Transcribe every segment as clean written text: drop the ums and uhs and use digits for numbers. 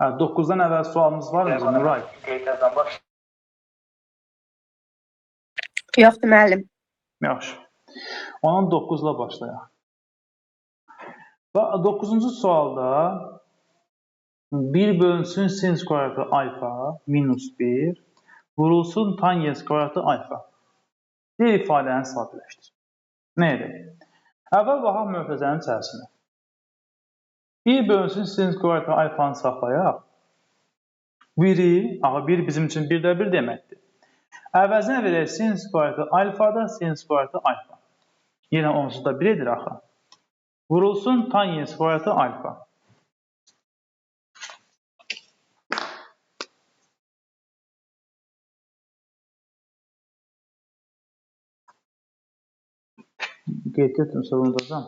9-dan əvvəl sualımız var mı bizim Nuray? Yoxdur müəllim. Yaxşı. Onun 9-la başlayaq. 9-cu sualda 1 bölünsün sinüs kvadratı alfa minus 1 vurulsun tangens kvadratı alfa. Bir ifadəni sadələşdir. Nə edək? Əvvəl baxaq mötərizənin içərisinə. 1 bölünsün sinüs kvadratı alfanı saxlayaq. 1 bizim üçün 1də 1 deməkdir. Əvəzinə verək sinüs kvadratı alfada sinüs kvadratı alfa. Yenə onsuz da 1 edir axı. Vurulsun tangens kvadratı alfa. Qeyd etdim, sorulacağım.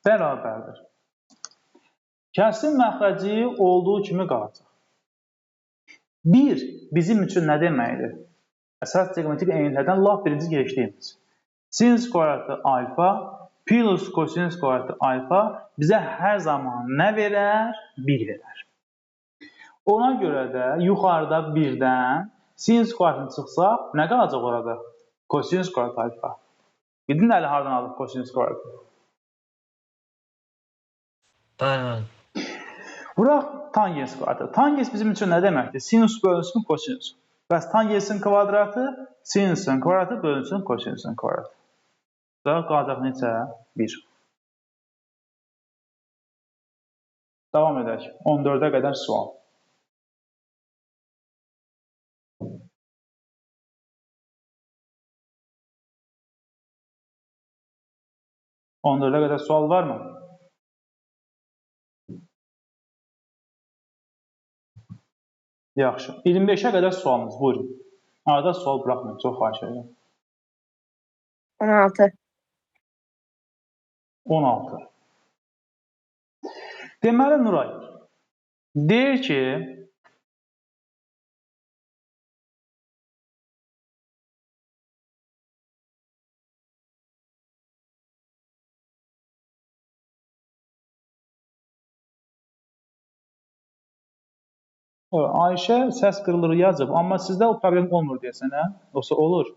Bərabərdir. Kəsrin məxrəci olduğu kimi qalacaq. 1 bizim üçün nə deməkdir? Əsas trigonometrik eynəklərdən lap birinci geçdiyimiz. Sinüs kvadratı alfa plus kosinüs kvadratı alfa bizə hər zaman nə verər? 1 verər. Ona görə də yuxarıda 1-dən sinüs kvadratını çıxsaq, nə qalacaq orada? Kosinüs kvadratı alfa. Bildin əli hardan alıb kosinüs kvadratı? Bəli. Vuraq tangens kvadratı. Tangens bizim üçün nə deməkdir? Sinüs bölünsün kosinüs. Bəs tangensin kvadratı sinüsün kvadratı bölünsün kosinüsün kvadratı. Daha qalacaq neçə? 1. Davam edək. 14-ə qədər sual. Ondördə qədər sual var mı? Yaxşı. 25-ə qədər sualımız. Buyurun. Arada sual bırakmayın. Çox xahiş edirəm. 16. 16. Deməli Nuray deyir ki Ayşə səs qırılır yazıb, amma sizdə o problem olmur deyəsən, hə? Yoxsa olur?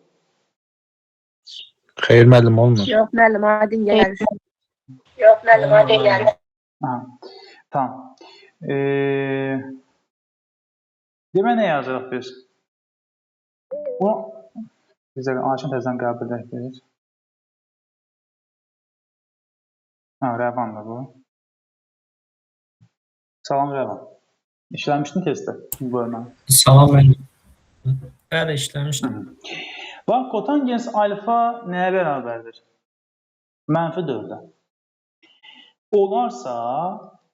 Xeyr müəllim olmur. Yox müəllim, adın gəlir. Tamam. Demə nə yazırıq biz? Bizə Ayşən təzədən qəbul edək. Rəvan da bu. Salam Rəvan. İşləmişdin testdə bu bölməni. Salam müəllim. Bəli, işləmişdim. Bax, kotangens alfa nəyə bərabərdir? -4-ə. Olarsa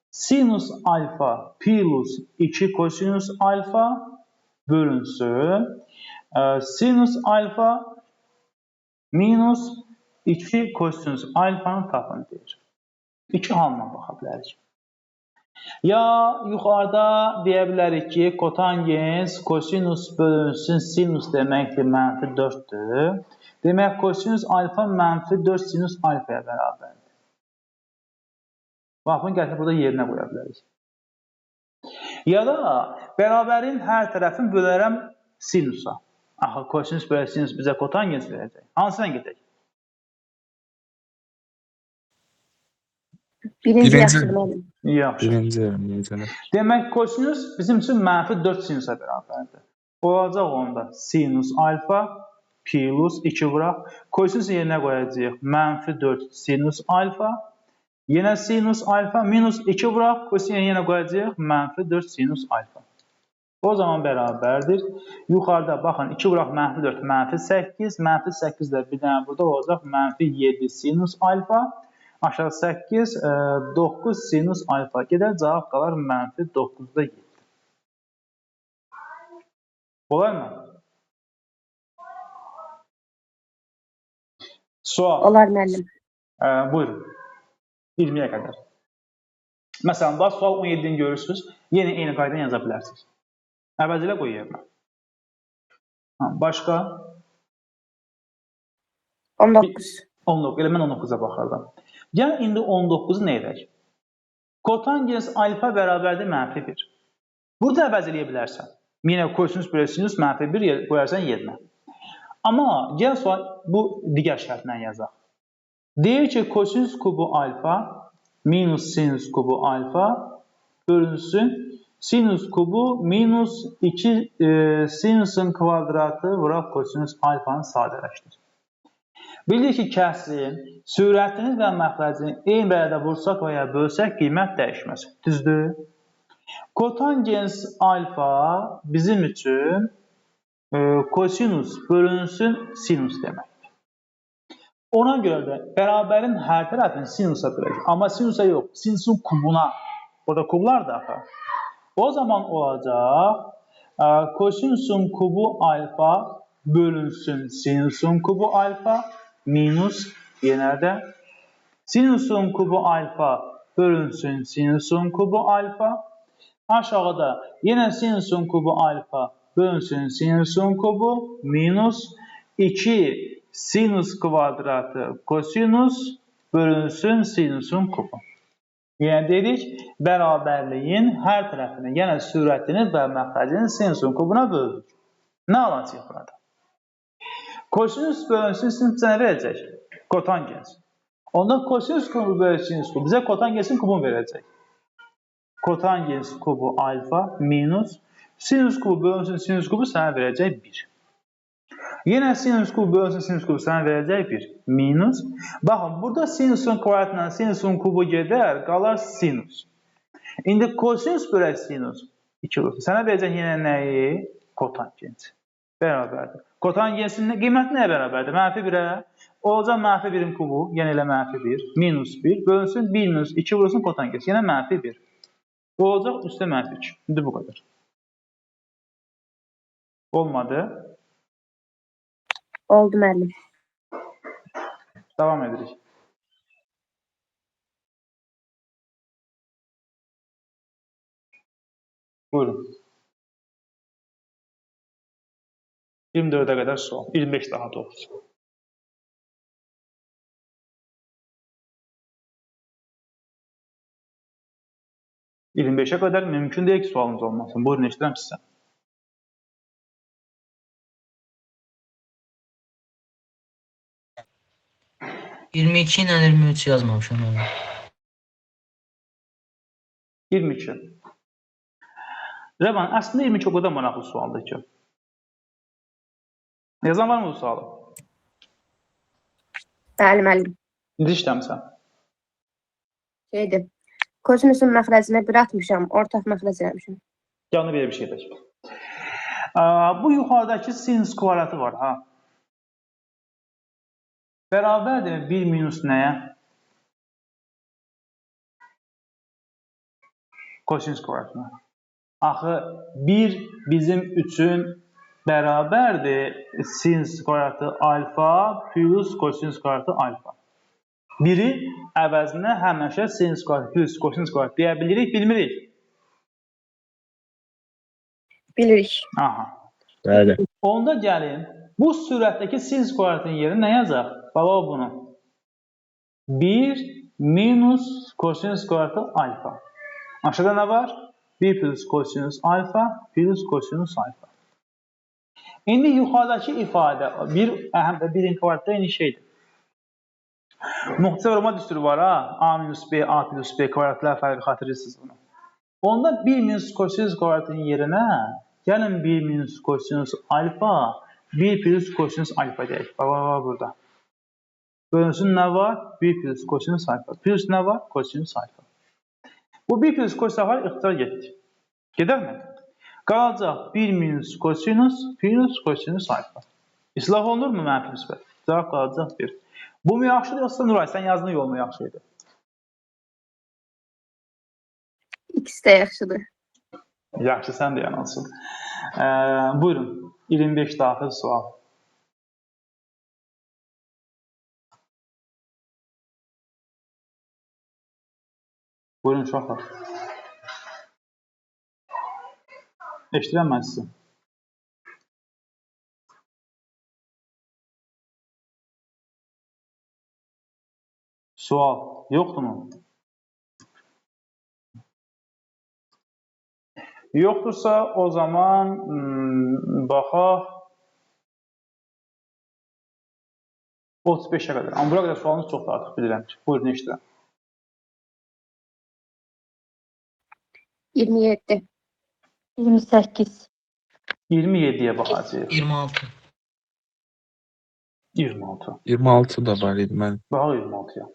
sinus alfa plus 2 kosinus alfa bölünsün sinus alfa minus 2 kosinus alfanı tapın deyir. İki halına baxa bilərik. Ya yuxarıda deyə bilərik ki, kotangens kosinus bölünsün sinus deməkdir, -4'dür. Demək, kosinus alfa -4 sinus alfaya bərabərdir. Bax, bunu gətirib burada yerinə qoya bilərik. Ya da bərabərin hər tərəfini bölərəm sinusa. Axı, kosinus bölə sinus bizə kotangens verəcək. Hansına gedək? Birinci yaxşıdır müəllim. Yaxşı. Birinci. Demək, kosinus bizim üçün -4 sinusa bərabərdir. Olacaq onda sinus alfa plus 2 vuraq. Kosinus yerinə qoyacaq -4 sinus alfa. Yenə sinus alfa minus 2 vuraq. Kosinus yenə qoyacaq -4 sinus alfa. O zaman bərabərdir. Yuxarıda baxın 2 vuraq -4 -8. -8 də bir dənə burada olacaq -7 sinus alfa. Aşağı 8, 9 sinus alfa gedər, cavab qalar -9'da 7. Olar mı? Sual. Olar müəllim. Buyurun. 20'ye qədər. Məsələn, bax, sual 17'ni görürsünüz. Yeni eyni qaydan yaza bilərsiniz. Əvəzilə qoy yerinə. Başqa? 19. 19. Elə mən 19'a baxardım. Gəl indi 19'u nə edək? Kotangens alfa bərabərdir -1. Burada əvəz eləyə bilərsən. Yenə kosinus bölü sinus -1 qoyarsan yerinə. Amma gəl sual bu digər şərtlə yazaq. Deyir ki, kosinus kubu alfa minus sinus kubu alfa bölünsün sinus kubu minus 2 sinusun kvadratı vuraq kosinus alfanı sadələşdir. Bildik ki, kəsrin sürətini və məxrəcini eyni bərədə vursaq və ya bölsək qiymət dəyişməz. Düzdür? Kotangens alfa bizim üçün kosinus bölünsün sinus deməkdir. Ona görə də bərabərin hər tərəfini sinusa böləcək. Amma sinusa yox, sinusun kubuna. Orada kublar da axı. O zaman olacaq kosinusun kubu alfa bölünsün sinusun kubu alfa minus yenə də sinusun kubu alfa bölünsün sinusun kubu alfa. Aşağıda yenə sinusun kubu alfa bölünsün sinusun kubu minus 2 sinus kvadratı kosinus bölünsün sinusun kubu. Yəni dedik, bərabərliyin hər tərəfini, yəni sürətini və məxrəcini sinusun kubuna böldük. Nə alacaq burada? Kosinus bölünsün sinus bizə nə verəcək? Kotangens. Onda kosinus kubu bölü sinus kubu bizə kotangensin kubunu verəcək. Kotangens kubu alfa minus sinus kubu bölünsün sinus kubu sənə verəcək 1. Yenə sinus kubu bölünsün sinus kubu sənə verəcək 1. Minus. Baxın, burada sinusun kvadratla sinusun kubu gedər, qalar sinus. İndi kosinus bölə sinus 2 olsun. Sənə verəcək yenə nəyi? Kotangens. Bərabərdir. Kotangensin qiyməti nəyə bərabərdir? -1-ə. Olacaq -1-in kubu, yenə elə -1, minus 1, bölünsün 1 minus 2 vurulsun kotangens. Yenə -1. Olacaq üstə -3. İndi bu qədər. Olmadı. Oldu müəllim. Davam edirik. Buyurun. 24-ə qədər sual. 25 daha doğrusu. %25'e kadar mümkün değil ki sualınız olmasın. Buyurun eşitirəm sizə. %22 ilə 23 yazmamışam onu. 22. Rəvan, əslində 22 o qədər maraqlı sualdır ki. Yazan var mı bu sualı? Bəli, müəllim. İndi işləmirsən. Şeydir. Kosinusun məxrəcinə 1 atmışam, ortaq məxrəc eləmişəm. Yanına belə bir şey edək. Bu yuxarıdakı sinus kvadratı var, ha? Bərabərdir 1 minus nəyə? Kosinus kvadratına. Axı 1 bizim üçün bərabərdir sinus kvadratı alfa plus kosinus kvadratı alfa. Biri əvəzinə həmişə sinus kvadratı plus kosinus kvadratı deyə bilirik, bilmirik. Bilirik. Aha. Bəli. Onda gəlin, bu sürətdəki sinus kvadratının yerinə nə yazaq? Baba bunu. 1 minus kosinus kvadratı alfa. Aşağıda nə var? 1 plus kosinus alfa plus kosinus alfa. İndi yuxarıdakı ifadə, birin kvadratda eyni şeydir. Müxtəsər vurma düsturu var, ha? A minus B, A plus B kvadratlar fərqi xatırlayırsınız bunu. Onda 1 minus kosinus kvadratının yerinə gəlin 1 minus kosinus alfa, 1 plus kosinus alfa deyək. Baba burada. Bölünsün nə var? 1 plus kosinus alfa. Plus nə var? Kosinus alfa. Bu 1 plus kosinus alfa ixtisar getdi. Gedər mi? Qalacaq 1 minus kosinus plus kosinus alfa. İslah olunur mu mənfi müsbət? Cavab qalacaq 1. Bu mu yaxşıdır, yoxsa Nuray, sən yazdığın yol mu yaxşıydı? İkisi də yaxşıdır. Yaxşı, sən də yanılsın. Buyurun, 25 daxil sual. Buyurun, uşaqlar. Eşitirəm mən sizi. Sual yoxdur mu? Yoxdursa o zaman baxaq 35-ə qədər. Amma bura qədər sualınız çoxdur artıq bilirəm ki. Buyurun eşidirəm. 27. 28. 27-yə baxacağıq. 26. 26. 26 da var idi mən. Baxaq 26-ya.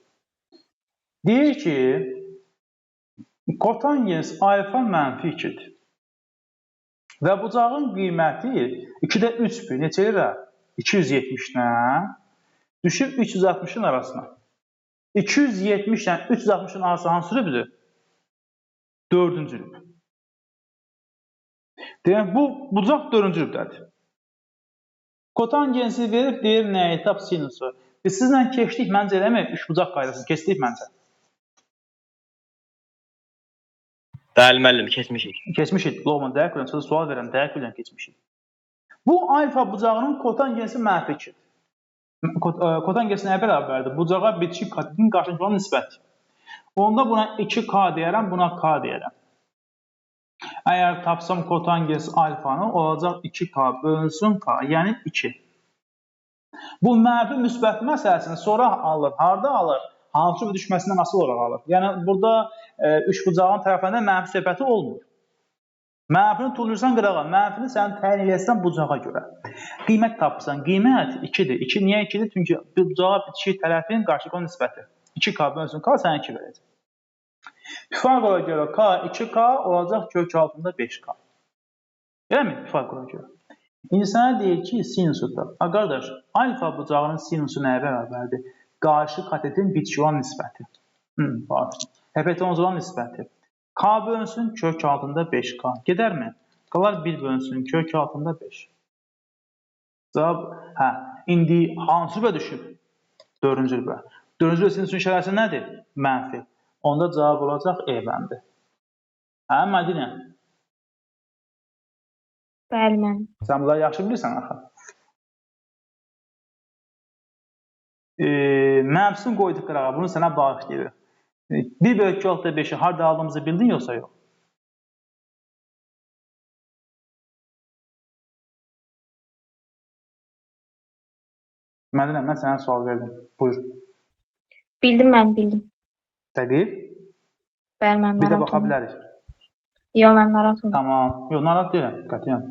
Deyir ki, kotangens alfa -2-dir. Və bucağın qiyməti 2-də 3-dür. Neçə yerə? 270-dən düşür 360-ın arasına. 270-dən 360-ın arası hansı rübdür? 4-cü rüb. Deyək, bu bucaq 4-cü rübdədir. Kotangensi verib, deyir nəyi? Tap sinusu. Biz sizlə keçdik, məncə eləmək, üç bucaq qaydasını keçdik məncə. Bəli müəllim, keçmişik. Keçmişik. Loğman, dəqiq bilən, sizə sual verəm, dəqiq bilən keçmişik. Bu alfa bucağının kotangensi -2-dir. Kotangensi nəyə bərabərdir? Bucağa bitişik katetin qarşılıqlı olan nisbəti. Onda buna 2K deyərəm, buna K deyərəm. Əgər tapsam kotangens alfanı, olacaq 2K bölünsün K, yəni 2. Bu mənfi müsbət məsələsini sonra alır. Harada alır? Hansı bir düşməsindən asılı olaraq alır. Yəni, burada üçbucağın tərəflərində mənfi söhbəti olmur. Mənfini tulursan qırağa, mənfini sən təyin edirsən bucağa görə. Qiymət tapırsan, qiymət 2-dir. 2 niyə 2-dir? Çünki bucağa bitişik tərəfin qarşılıqlı nisbəti. 2K bölünsün K, sənə 2 verəcək. Pifagora görə K 2K olacaq kök altında 5K. Eləmi? Pifagora görə. İndi sənə deyir ki, sinusda. Qardaş, alfa bucağının sinusu nəyə bərabərdir? Qarşı katetin bitişik olan nisbəti. Hipotenuz olan nisbəti. K bölünsün kök altında 5K. Gedərmi? Qalar 1 bölünsün kök altında 5. Cavab, indi hansı rübə düşüb? 4-cü rübə. 4-cü rübə sinusun işarəsi nədir? Mənfi. Onda cavab olacaq E-bəndi. Mədinə? Bəli mən. Sən bunları yaxşı bilirsən axı. Mənfisini qoyduq qırağa, bunu sənə bağışlayır. 1 bölü 2 altında 5'i harada aldığımızı bildin yoxsa yox? Mədinə, mən sənə sual verdim. Buyur. Bildim mən, bildim. Dəqiq. Bəli mən. Bir də baxa bilərik. Yox, mən narahat olum. Tamam. Yox, narahat deyiləm. Qətiyyən.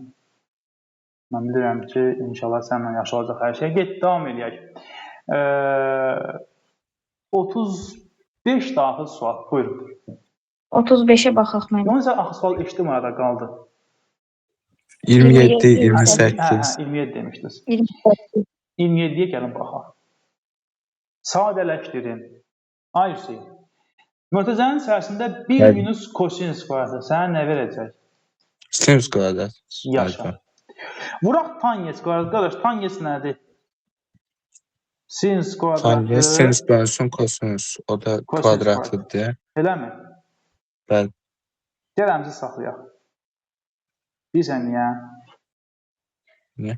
Mən bilirəm ki, inşallah sənlə yaxşı olacaq hər şey. Get, davam edək. 35 daxil sual. Buyurun. 35'e baxaq mən. Yox, sən axı sual eşitdim arada qaldı. 27, 28. 27 demişdiniz. 28. 27'ye gəlin baxaq. Sadələşdirin. Ay Hüseyin. Mötəzənin içərisində 1 minus kosinus kvadratı sənə nə verəcək? Sinus kvadrat. Yaşa. Vuraq tangens kvadratı. Qardaş, tangens nədir? Sinus kvadratı. Tangens, sinus bölünsün kosinus. O da kvadratıdır. Eləmi? Bəli. Gələmsi saxlayaq. Bilirsən niyə? Niyə?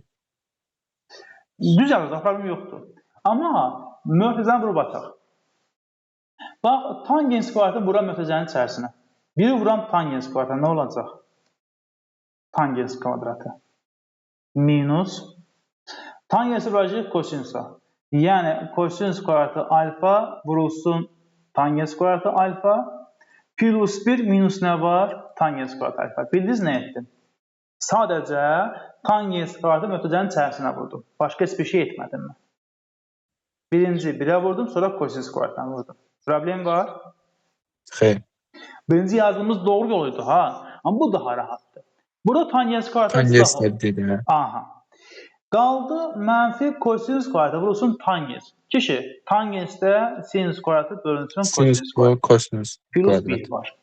Düz yazılacaq, problem yoxdur. Amma mötəzəni vurub ataq. Bax, tangens kvadratı vuran mötəzənin içərisinə. Biri vuran tangens kvadratı nə olacaq? Tangens kvadratı. Minus. Tangensi vuracaq kosinusa. Yəni, kosinus kvadratı alfa vurulsun tangens kvadratı alfa. Plus 1 minus nə var? Tangens kvadratı alfa. Bildiniz nə etdim? Sadəcə tangens kvadratı mötəzənin içərisinə vurdum. Başqa heç bir şey etmədim mən. Birinci 1'ə vurdum, sonra kosinus kvadratdan vurdum. Problem var? Xeyr. Birinci yazdığımız doğru yoluydu ha. Amma bu daha rahatdır. Burada tangens kvadratı Tangens dedim. Aha. Qaldı mənfi kosinus kvadratı vurulsun tangens. Kişi, tangensdə sinus kvadratı bölünsün kosinus kvadratı. Kosinus Plus kvadratı. 1 var.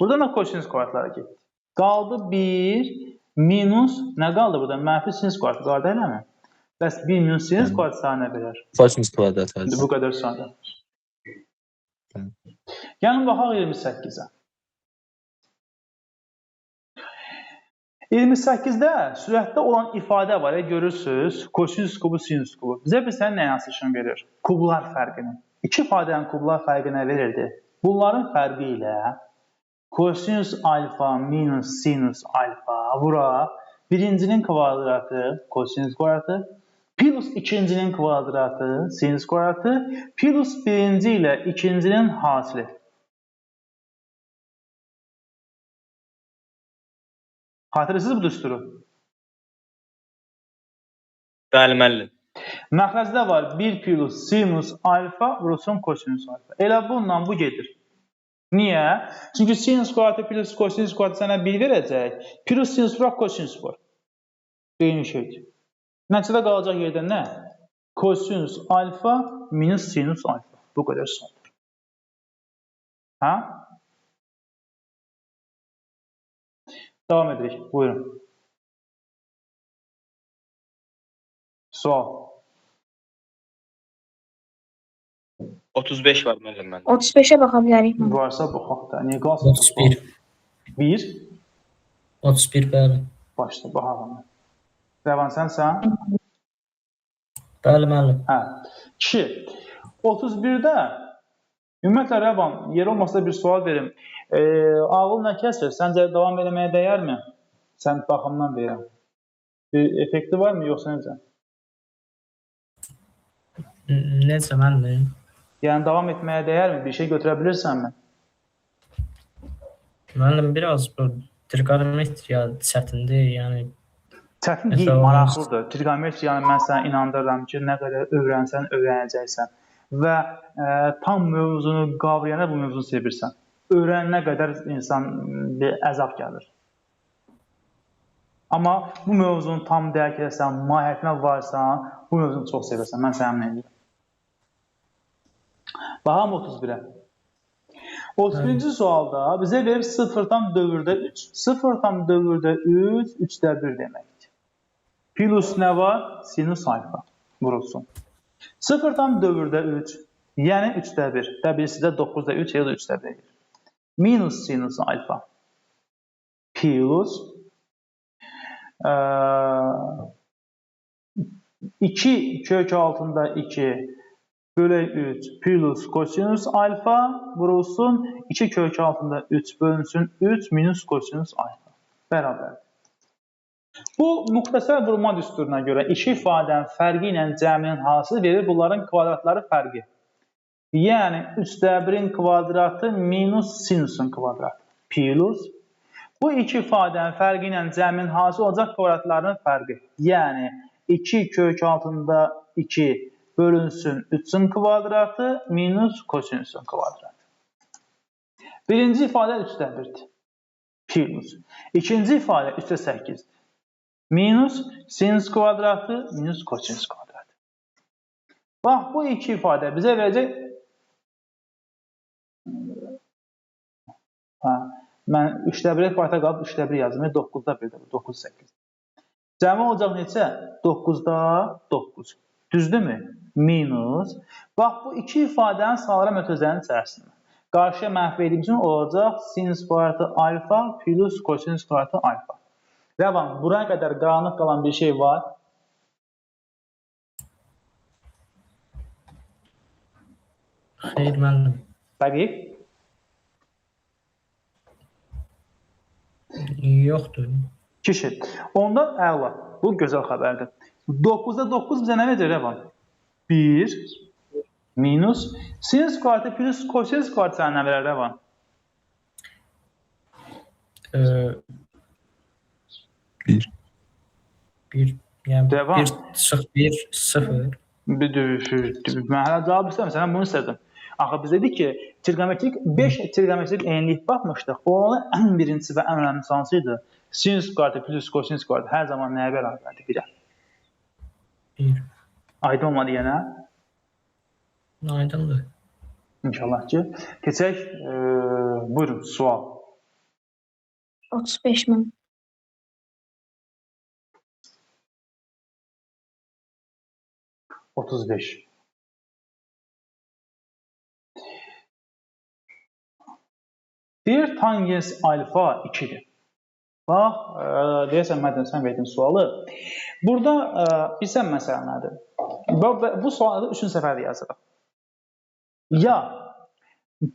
Buradan da kosinus kvadratlara getdik. Qaldı 1 minus, nə qaldı burada? Mənfi sinus kvadratı qaldı eləmi? Bəs 1 minus sinus kvadratı sana nə verər? Kosinus kvadratı. Bu qədər sadə. Gəlin baxaq 28-ə. 28-də sürətdə olan ifadə var, görürsünüz. Kosinus kubu, sinus kubu. Bizə bir sənin nə yansıışını verir? Kublar fərqini. İki ifadənin kublar fərqi nə verirdi? Bunların fərqi ilə Kosinüs alfa minus sinüs alfa vura birincinin kvadratı kosinüs kvadratı plus ikincinin kvadratı sinüs kvadratı plus birinci ile ikincinin hasili. Xatırlısınız bu düsturu? Bəli, müəllim. Məxrəcdə var 1 plus sinus alfa vurulsun kosinus alfa. Elə bununla bu gedir. Niyə? Çünki sinus kvadratı plus kosinus kvadratı sənə 1 verəcək. Plus sinus vuraq kosinus var. Eyni şeydir. Nəticədə qalacaq yerdə nə? Kosinus alfa minus sinus alfa. Bu qədər sondur. Ha? Devam edirik. Buyurun. Sual. 35 var müəllim məndə. 35-ə baxa bilərikmi? Varsa baxaq da. Niyə qalsın? 31. 1. 31 bəli. Başla baxaq. Rəvan sənsən? Bəli müəllim. Hə. 2. 31-də ümumiyyətlə Rəvan, yer olmasa bir sual verim. Ağıl nə kəsir? Səncə davam eləməyə dəyərmi? Sən baxımdan deyirəm. Bir effekti var mı, yoxsa necə? Necə müəllim? Yəni davam etməyə dəyərmi? Bir şey götürə bilirsənmi? Müəllim biraz bu trigonometriya çətindir, yəni Çətin deyil, maraqlıdır. Trigonometriyanı mən sənə inandırıram ki, nə qədər öyrənsən, öyrənəcəksən və tam mövzunu qavrayana bu mövzunu sevirsən. Öyrənənə qədər insan bir əzab gəlir. Amma bu mövzunu tam dərk edirsən, mahiyyətinə varsan, bu mövzunu çox sevirsən. Mən sənə əmin edirəm. Baxam 31-ə. 31-ci sualda bizə verir 0-dan dövrdə 3. 0-dan dövrdə 3, 3də 1 deməkdir. Plus nə var? Sinus alfa vurulsun. 0-dan dövrdə 3, yəni 3də 1. Və birisi də 9-da 3, ya da 3də 1 gedir. Minus sinus alfa. Plus 2 kök altında 2 bölü 3 plus kosinus alfa vurulsun 2 kök altında 3 bölünsün 3 minus kosinus alfa. Bərabər. Bu müxtəsər vurma düsturuna görə iki ifadənin fərqi ilə cəminin hasılı verir bunların kvadratları fərqi. Yəni 3də 1-in kvadratı minus sinusun kvadratı. Plus bu iki ifadənin fərqi ilə cəminin hasılı olacaq kvadratlarının fərqi. Yəni 2 kök altında 2 bölünsün 3'ün kvadratı minus kosinüsün kvadratı. Birinci ifadə 3'də 1'dir. Plus. İkinci ifadə 3'də 8'dir. Minus sinüs kvadratı minus kosinüs kvadratı. Bax, bu iki ifadə bizə verəcək. Mən 3'də 1'e parta qalıb 3'də 1 yazdım. 9'da 1'də 9, 8. Cəmi olacaq neçə? 9'da 9. Düzdürmü? Minus. Bax, bu iki ifadənin sayılara mötərizənin içərisində. Qarşıya mənfi verdiyim üçün olacaq sinüs kvadratı alfa plus kosinüs kvadratı alfa. Rəvan, buraya qədər qaranlıq qalan bir şey var. Xeyr müəllim. Dəqiq. Yoxdur. Kişi. Ondan əla. Bu gözəl xəbərdir. 9'da 9 bizə nə verir Rəvan? 1 minus sinüs kvadratı plus kosinüs kvadratı nə verər Rəvan? 1. 1. Yəni Devam. 1 sıx 1 0. Mən hələ cavab istəmirəm, sən bunu istədim. Axı biz dedik ki, trigonometrik 5 trigonometrik enlik baxmışdıq. Onun ən birincisi və ən önəmlisi hansıydı? Sinüs kvadratı plus kosinüs kvadratı hər zaman nəyə bərabərdir? 1'ə. 1. Aydın olmadı yenə? Aydındır. İnşallah ki. Keçək, buyurun, sual. 35 min. $35. Bir tangens alfa 2'dir. Bax, deyəsən Mədən, sən verdin sualı. Burada bilsən məsələ nədir? Bu sualı 3-cü səfərdə yazırıq. Ya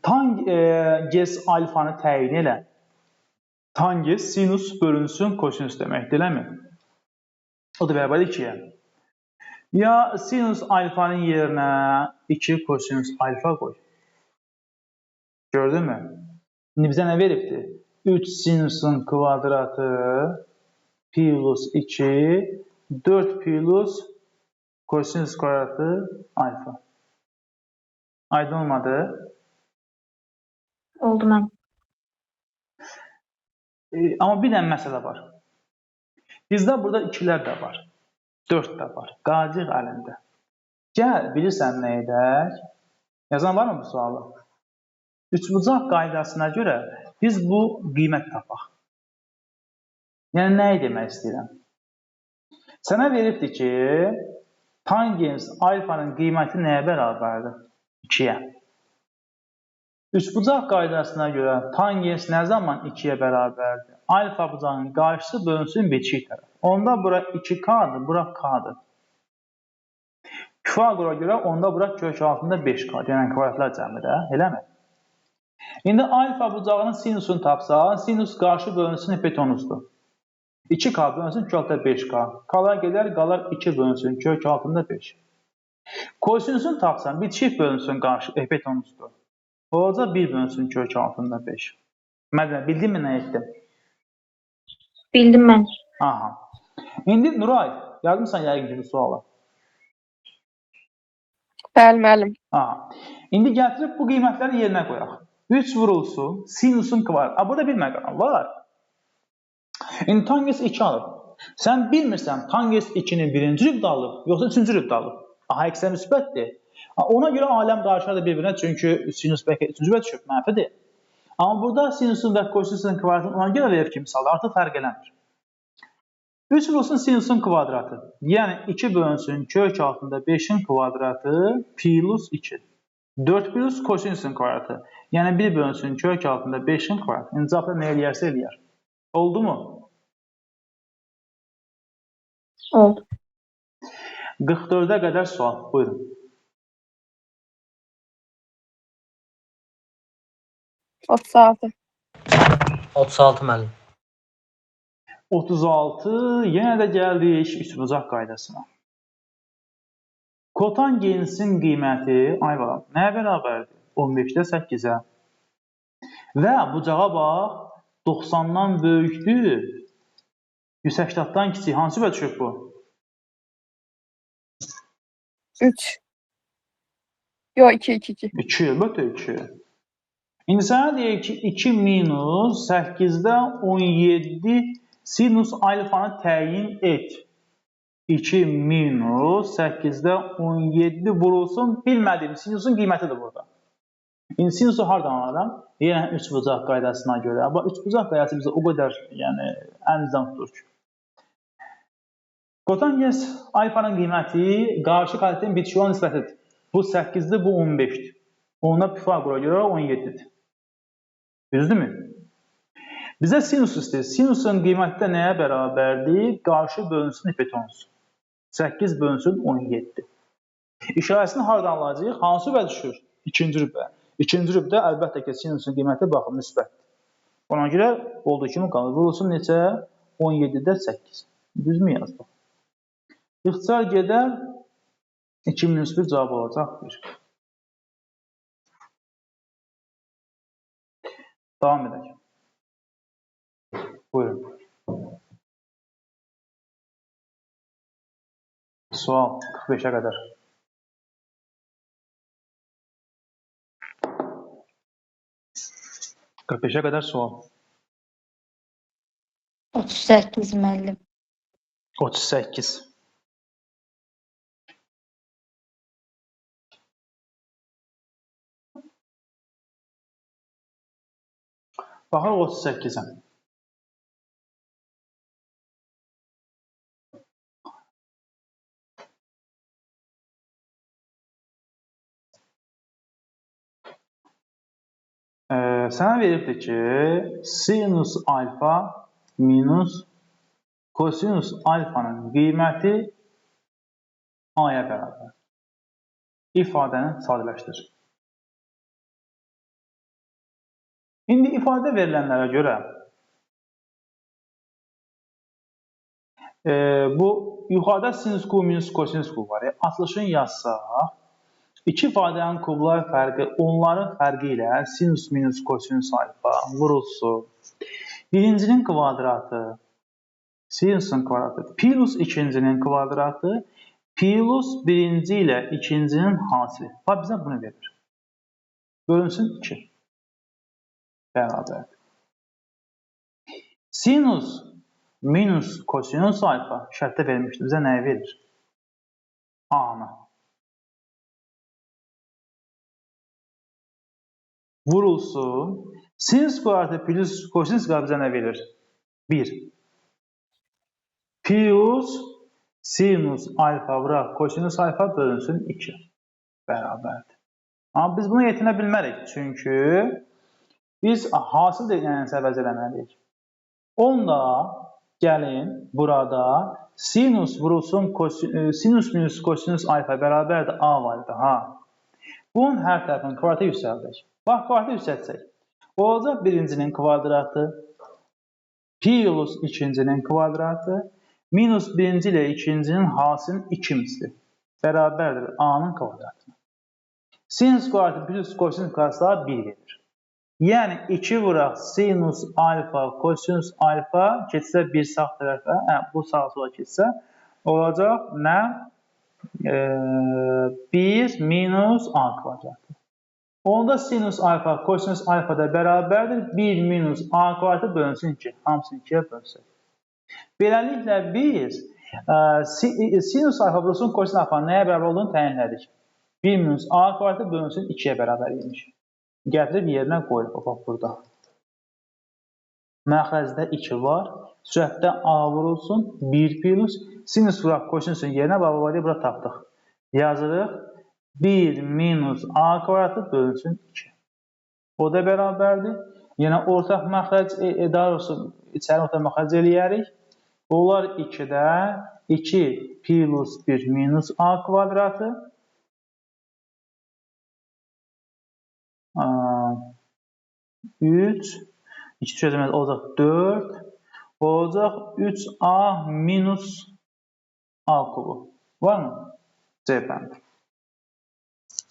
Tangens alfanı təyin elə. Tangens sinus bölünsün kosinus deməkdir, eləmi? O da bərabər 2-yə. Ya sinus alfanın yerinə 2 kosinus alfa qoy. Gördün mü? İndi bizə nə veribdir? 3 sinusun kvadratı plus 2, 4 plus kosinus kvadratı alfa. Aydın olmadı? Oldu mənim. Amma bir dənə məsələ var. Bizdə burada 2-lər də var. 4 də var. Qacıq əlində. Gəl, bilirsən nə edək? Yazan var mı bu sualı? Üçbucaq qaydasına görə biz bu qiymət tapaq. Yəni, nəyi demək istəyirəm? Sənə veribdir ki, tangens alfanın qiyməti nəyə bərabərdir? 2-yə. Üçbucaq qaydasına görə tangens nə zaman 2-yə bərabərdir? Alfa bucağının qarşısı bölünsün biçik tərəf. Onda bura 2K-dır, bura K-dır. Pifagora görə onda bura kök altında 5K, yəni kvadratlar cəmidə, eləmi? İndi alfa bucağının sinusunu tapsan, sinus qarşı bölünsün hipotenuzdur. 2K bölünsün kök altında 5K. Kalar gedər, qalar 2 bölünsün kök altında 5. Kosinusunu tapsan, biçik bölünsün qarşı hipotenuzdur. Olacaq 1 bölünsün kök altında 5. Mədənə, bildin mi nə etdim? Bildim mən. Aha. İndi Nuray, yardımsan yəqin ki bu suala. Bəli, müəllim. Aha. İndi gətirib bu qiymətləri yerinə qoyaq. 3 vurulsun, sinusun kvadratı. Burada bir məqam var. İndi tangens 2 alıb. Sən bilmirsən tangens 2-nin birinci rübdə alıb, yoxsa üçüncü rübdə alıb. Aha, eksə müsbətdir. Ona görə aləm qarşıladı bir-birinə, çünki sinus bəlkə üçüncü rübdə düşüb, mənfidir. Amma burada sinusun və kosinusun kvadratını ona görə verir ki, misalda artıq fərq eləmir. 3 vurulsun sinusun kvadratı. Yəni 2 bölünsün kök altında 5-in kvadratı plus 2. 4 plus kosinusun kvadratı. Yəni 1 bölünsün kök altında 5-in kvadratı. İndi cavabda nə eləyərsə eləyər. Oldu mu? Oldu. 44-ə qədər sual. Buyurun. 36. 36 müəllim. 36, yenə də gəldik üçbucaq qaydasına. Kotangensin qiyməti, ay var, nəyə bərabərdir? 15-də 8-ə. Və bucağa bax, 90-dan böyükdür, 180-dan kiçik. Hansı bə düşüb bu? 3. Yox, 2, 2, 2. 2, əlbəttə 2. İndi sənə deyək ki, 2 minus 8-də 17 sinus alfanı təyin et. 2 minus 8-də 17 vurulsun, bilmədiyim sinusun qiymətidir burada. İndi sinusu hardan alaram? Yenə üçbucaq qaydasına görə. Amma üçbucaq qaydası bizə o qədər əlimizdən tutur ki. Kotangens alfanın qiyməti qarşı kvadratın bitişik olan nisbətidir. Bu 8-dir, bu 15-dir. Onda Pifagora görə 17-dir. Düzdürmü? Bizə sinus istəyir. Sinusun qiyməti də nəyə bərabərdir? Qarşı bölünsün hipotenuz. 8 bölünsün 17. İşarəsini hardan alacağıq? Hansı rübə düşür? İkinci rübə. İkinci rübdə əlbəttə ki, sinusun qiyməti baxın, müsbətdir. Ona görə olduğu kimi qalır. Vurulsun neçə? 17-də 8. Düzmü yazdıq? İxtisar gedər 2-1 cavab olacaqdır. Davam edək. Buyurun. Sual 45-ə qədər. Qırx qədər sual. 38 müəllim. 38. Baxaq 38-ə. Sənə veribdir ki, sinus alfa minus kosinus alfanın qiyməti A-ya bərabər. İfadəni sadələşdir. İndi ifadə verilənlərə görə bu yuxarıda sinus kub minus kosinus kub var. Açılışını yazsaq, iki ifadənin kublar fərqi, onların fərqi ilə sinus minus kosinus alfa vurulsun. Birincinin kvadratı, sinusun kvadratı, plus ikincinin kvadratı, plus birinci ilə ikincinin hasili. Bax, bizə bunu verir. Bölünsün 2. Bərabərdir. Sinus minus kosinus alfa şərtdə vermişdir. Bizə nəyi verir? A-nı. Vurulsun. Sinus kvadratı plus kosinus kvadratı bizə nə verir? 1. Plus sinus alfa vuraq kosinus alfa bölünsün 2. Bərabərdir. Amma biz bunu yetinə bilmərik. Çünki biz hasil deyilənsə əvəz eləməliyik. Onda gəlin burada sinus vurulsun sinus minus kosinus alfa bərabərdir A vardır. Bunun hər tərəfinin kvadratı yüksəldək. Bax, kvadratı yüksəltsək. Olacaq birincinin kvadratı plus ikincinin kvadratı minus birinci ilə ikincinin hasilinin 2 misli bərabərdir A-nın kvadratına. Sinus kvadratı plus kosinus kvadratı 1 verir. Yəni 2 vuraq sinus alfa kosinus alfa keçsə 1 sağ tərəfə, bu sağa sola keçsə olacaq nə? 1 minus A kvadratı. Onda sinus alfa kosinus alfa da bərabərdir 1 minus A kvadratı bölünsün 2. Hamısını 2'yə bölsək. Beləliklə biz sinus alfa vurulsun kosinus alfa nəyə bərabər olduğunu təyin edirik. 1 minus A kvadratı bölünsün 2'yə bərabər imiş. Gətirib yerinə qoyuq. Bax, burada. Məxrəcdə 2 var. Sürətdə A vurulsun 1 plus sinus vuraq kosinüsün yerinə bərabər bura tapdıq. Yazırıq 1 minus A kvadratı bölünsün 2. O da bərabərdir. Yəni ortaq məxrəc, daha doğrusu içəri ortaq məxrəc eləyərik. Onlar 2-də 2 plus 1 minus A kvadratı 3 2 çözülməz olacaq 4 olacaq 3A minus A kubu. Var mı? C bəndi.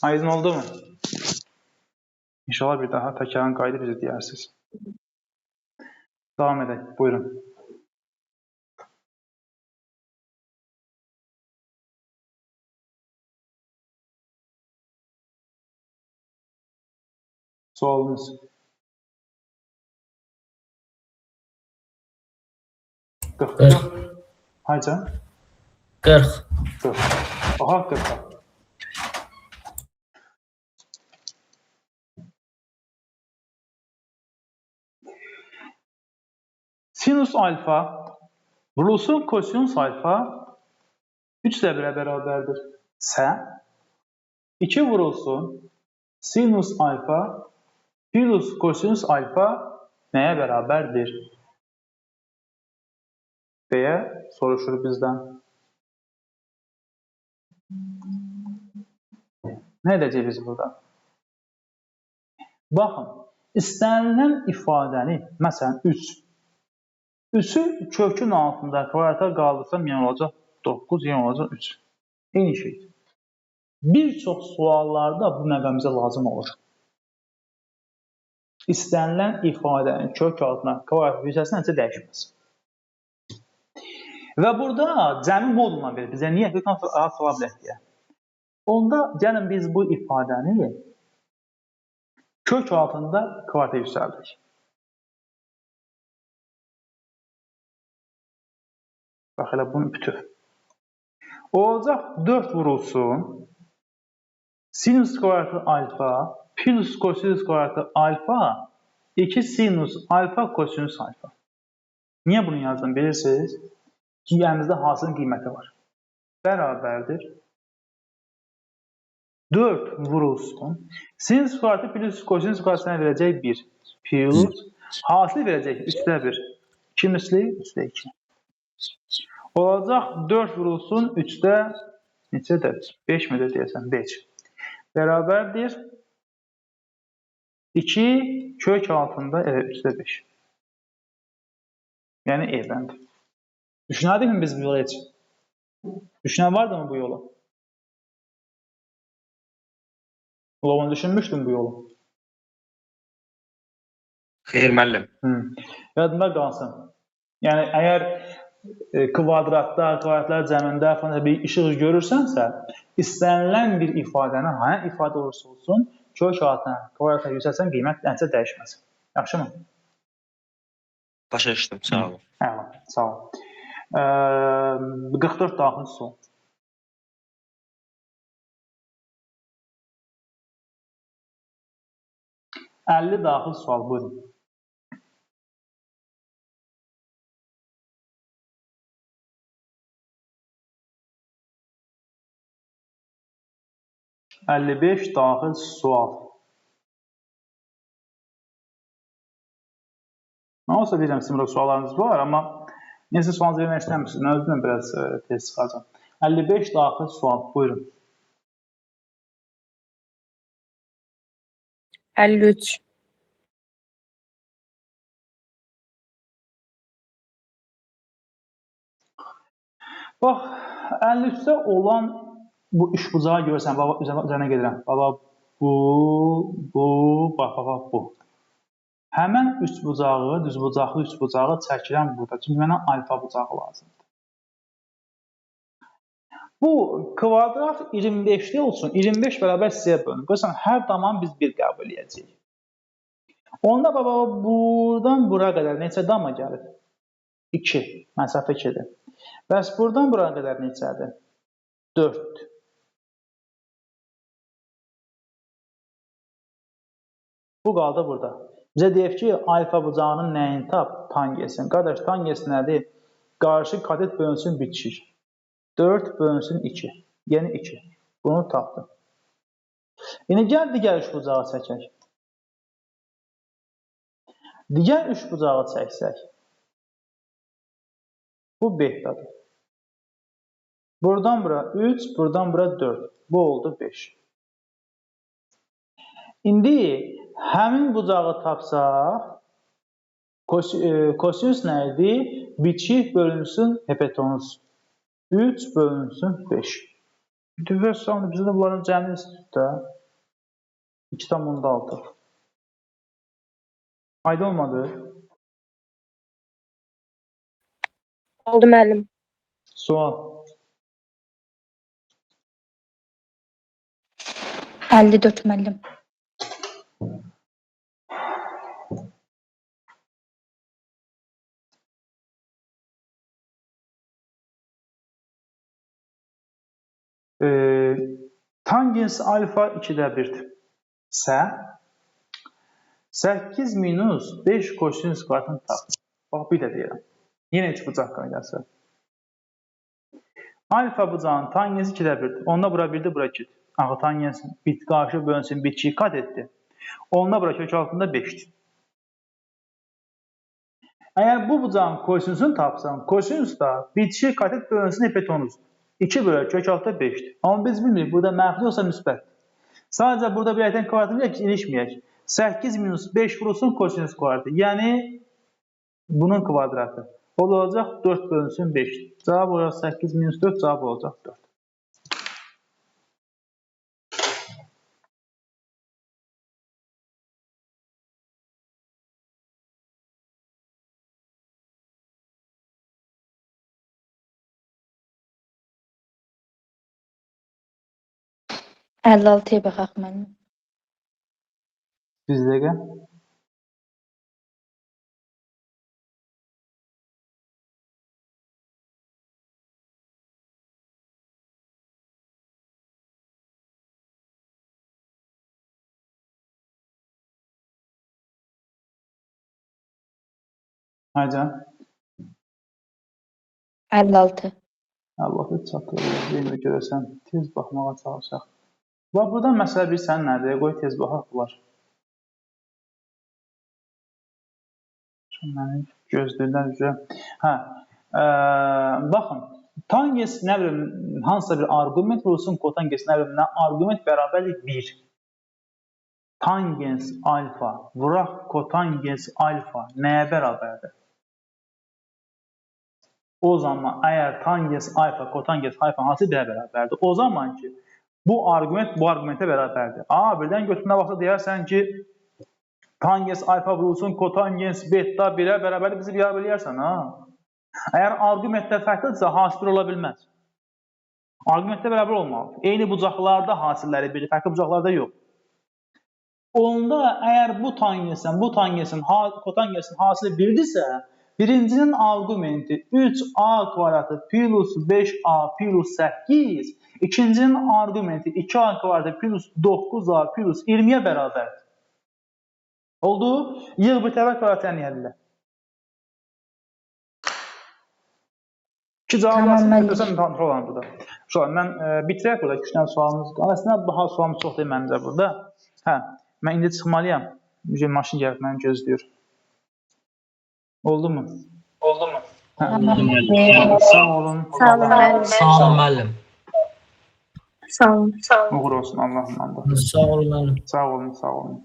Aydın oldu mu? İnşallah bir daha təkrarın qaydı bizi deyərsiniz. Devam edək. Buyurun. Sualınız. 40. Haycan? 40. 40. Aha 40. Sinus alfa vurulsun kosinus alfa 3 ilə 1'ə bərabərdir. Sə 2 vurulsun sinus alfa plus kosinus alfa nəyə bərabərdir? Deyə soruşur bizdən. Nə edəcək biz burada? Baxın, istənilən ifadəni, məsələn 3. 3'ü kökün altında kvadrata qaldırsam, yəni olacaq 9, yəni olacaq 3. Eyni şey. Bir çox suallarda bu məqam bizə lazım olur. İstənilən ifadənin kök altına kvadrat yüksəlsin, necə dəyişməz. Və burada cəmi moduluna verir bizə. Niyə? Kök altına sala bilək deyə. Onda gəlin biz bu ifadəni kök altında kvadrata yüksəldik. Bax, elə bunu bütöv. Olacaq 4 vurulsun sinus kvadratı alfa plus kosinus kvadratı alfa 2 sinus alfa kosinus alfa. Niyə bunu yazdım bilirsiniz? Çünki əlimizdə hasilin qiyməti var. Bərabərdir. 4 vurulsun. Sinus kvadratı plus kosinus kvadratına verəcək 1. Plus hasil verəcək 3'də 1. 2 misli 3'də 2. Olacaq 4 vurulsun 3'də neçədir? 5 midir deyəsən? 5. Bərabərdir. 2 kök altında elə 3-də 5. Yəni evləndir. Düşünərdik mi biz bu yola heç? Düşünən vardı mı bu yola? Ulan düşünmüşdün bu yolu. Xeyr müəllim. Yadında qalsın. Yəni əgər kvadratda, kvadratlar cəmində falan bir işıq görürsənsə, istənilən bir ifadəni, hansı ifadə olursa olsun, kök altına, kvadrata yüksəlsən qiymət nəticə dəyişməz. Yaxşımı? Başa düşdüm. Sağ olun. Əla, sağ ol. 44 daxil sual. $50 daxil sual, buyurun. $55 daxil sual. Mən olsa deyirəm, sizin burada suallarınız var, amma necə sualınızı vermək istəmirsiniz? Özümdən biraz tez çıxacam. 55 daxil sual, buyurun. 53. Bax, 53-də olan bu üçbucağı görürsən, baba üzərinə gedirəm. Baba bax, bu. Həmən üçbucağı, düzbucaqlı üçbucağı çəkirəm burada. Çünki mənə alfa bucağı lazımdır. Bu kvadrat 25'li olsun. 25 bərabər sizə bölünür. Görürsən, hər zaman biz 1 qəbul edəcəyik. Onda baba buradan bura qədər neçə dama gəlir? 2. Məsafə 2-dir. Bəs buradan bura qədər neçədir? 4. Bu qaldı burada. Bizə deyək ki, alfa bucağının nəyini tap? Tangensin. Qardaş, tangens nədir? Qarşı katet bölünsün bitişik. 4 bölünsün 2. Yəni 2. Bunu tapdım. Yəni gəl digər üçbucağı çəkək. Digər üçbucağı çəksək. Bu betadır. Buradan bura 3, buradan bura 4. Bu oldu 5. İndi həmin bucağı tapsaq, kosinüs nə idi? Bitişik bölünsün hipotenuz. 3 bölünsün 5. Düvərsam, bizdə bunların cəmi üstdə 2,6. Aydın olmadı? Oldu müəllim. Sual. 54 müəllim. Tangens alfa 2'də 1'dir. Sə 8 minus 5 kosinüs kvadratını tap. Bax, bir də deyirəm. Yenə üçbucaq qaydası. Alfa bucağının tangensi 2'də 1'dir. Onda bura 1'dir, bura 2'dir. Axı tangens qarşı bölünsün bitkiyi kat etdi. Onda bura kök altında 5'dir. Əgər bu bucağın kosinüsünü tapsam, kosinüs da bitişik katet bölünsün hipotenuzdur. 2 bölü kök altında 5'dir. Amma biz bilmirik, burada mənfi yoxsa müsbət. Sadəcə burada bir əydən kvadratını ilişməyək. 8 minus 5 vurulsun kosinüs kvadratı. Yəni bunun kvadratı. O olacaq 4 bölünsün 5'dir. Cavab olacaq 8 minus 4, cavab olacaq 4. Əlli altıya baxaq müəllim. Bir dəqiqə. Aycan. 56. Allah'ı çatdırır. Yenə görəsən, tez baxmağa çalışaq. Bax, buradan məsələ bilsən nədir? Qoy tez baxaq bunlar. Məni gözləyirlər üzrə. Baxın, tangens nə bilim, hansısa bir arqument vurulsun, kotangens nə bilim, arqument bərabərlik 1. tangens alfa vuraq kotangens alfa nəyə bərabərdir? O zaman əgər tangens alfa kotangens alfa hansı birə bərabərdir? O zaman ki, bu arqument bu arqumentə bərabərdir. Birdən götürmə vaxtı deyərsən ki, tangens alfa vurulsun kotangens beta 1-ə bərabərdir, bizi bir eləyərsən. Əgər arqumentlər fərqlidirsə, hasil ola bilməz. Arqumentdə bərabər olmalıdır. Eyni bucaqlarda hasilləri biri, fərqli bucaqlarda yox. Onda əgər bu tangensin, kotangensin hasili 1-dirsə, birincinin arqumenti 3a kvadratı plus 5a plus 8, ikincinin arqumenti 2a kvadratı plus 9a plus 20-yə bərabərdir. Oldu? Yığ bir tərəf kvadratını əllə. İki cavab yazsın, götürsən kontrol olan burada. Mən bitirək burada 2 dənə sualımız. Aslında daha sualımız çox deyil məncə burada. Mən indi çıxmalıyam. Maşın gəlib məni gözləyir. Oldu mu? Oldu mu? Sağ olun. Sağ olun müəllim. Sağ olun müəllim. Sağ olun. Uğur olsun Allah'ın adı. Sağ olun müəllim. Sağ olun, sağ olun.